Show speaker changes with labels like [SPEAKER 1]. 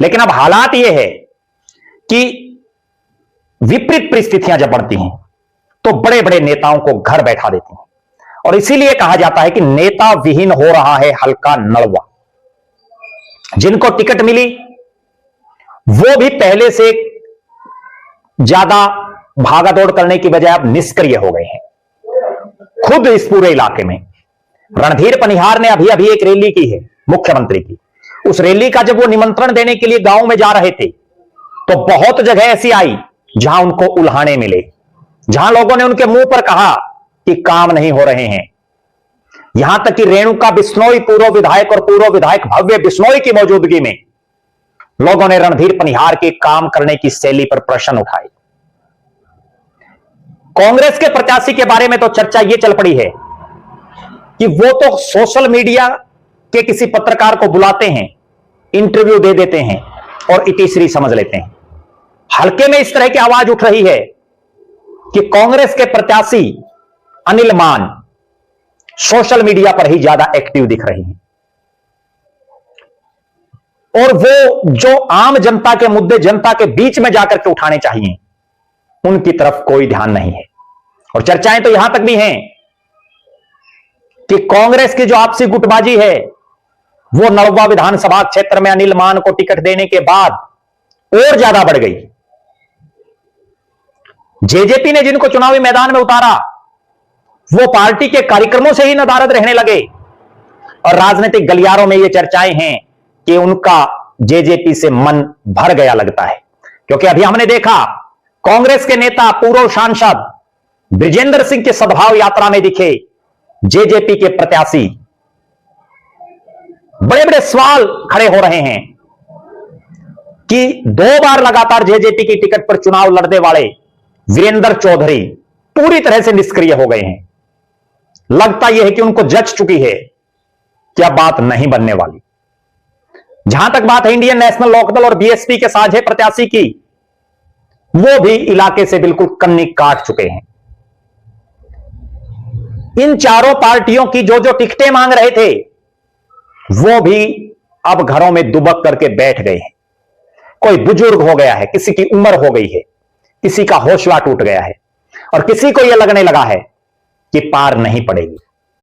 [SPEAKER 1] लेकिन अब हालात यह है कि विपरीत परिस्थितियां जब बढ़ती हैं तो बड़े बड़े नेताओं को घर बैठा देती हैं, और इसीलिए कहा जाता है कि नेता विहीन हो रहा है हल्का नलवा। जिनको टिकट मिली वो भी पहले से ज्यादा भागादौड़ करने की बजाय अब निष्क्रिय हो गए हैं। खुद इस पूरे इलाके में रणधीर पनिहार ने अभी अभी एक रैली की है मुख्यमंत्री की। उस रैली का जब वो निमंत्रण देने के लिए गांव में जा रहे थे तो बहुत जगह ऐसी आई जहां उनको उल्हाने मिले, जहां लोगों ने उनके मुंह पर कहा कि काम नहीं हो रहे हैं। यहां तक कि रेणुका बिश्नोई पूर्व विधायक और पूर्व विधायक भव्य बिश्नोई की मौजूदगी में लोगों ने रणधीर पनिहार के काम करने की शैली पर प्रश्न उठाए। कांग्रेस के प्रत्याशी के बारे में तो चर्चा यह चल पड़ी है कि वो तो सोशल मीडिया के किसी पत्रकार को बुलाते हैं, इंटरव्यू दे देते हैं और इतिश्री समझ लेते हैं। हल्के में इस तरह की आवाज उठ रही है कि कांग्रेस के प्रत्याशी अनिल मान सोशल मीडिया पर ही ज्यादा एक्टिव दिख रही हैं, और वो जो आम जनता के मुद्दे जनता के बीच में जाकर के उठाने चाहिए उनकी तरफ कोई ध्यान नहीं है। और चर्चाएं तो यहां तक भी हैं कि कांग्रेस की जो आपसी गुटबाजी है वो नलवा विधानसभा क्षेत्र में अनिल मान को टिकट देने के बाद और ज्यादा बढ़ गई। जेजेपी ने जिनको चुनावी मैदान में उतारा वो पार्टी के कार्यक्रमों से ही नदारद रहने लगे, और राजनीतिक गलियारों में ये चर्चाएं हैं कि उनका जेजेपी से मन भर गया लगता है। क्योंकि अभी हमने देखा कांग्रेस के नेता पूर्व सांसद ब्रिजेंद्र सिंह के सद्भाव यात्रा में दिखे जेजेपी के प्रत्याशी। बड़े बड़े सवाल खड़े हो रहे हैं कि 2 बार लगातार जेजेपी की टिकट पर चुनाव लड़ने वाले वीरेंद्र चौधरी पूरी तरह से निष्क्रिय हो गए हैं। लगता यह है कि उनको जच चुकी है कि अब बात नहीं बनने वाली। जहां तक बात है इंडियन नेशनल लोकदल और बीएसपी के साझे प्रत्याशी की, वो भी इलाके से बिल्कुल कन्नी काट चुके हैं। इन चारों पार्टियों की जो जो टिकटें मांग रहे थे वो भी अब घरों में दुबक करके बैठ गए हैं। कोई बुजुर्ग हो गया है, किसी की उम्र हो गई है, किसी का हौसला टूट गया है, और किसी को यह लगने लगा है कि पार नहीं पड़ेगी।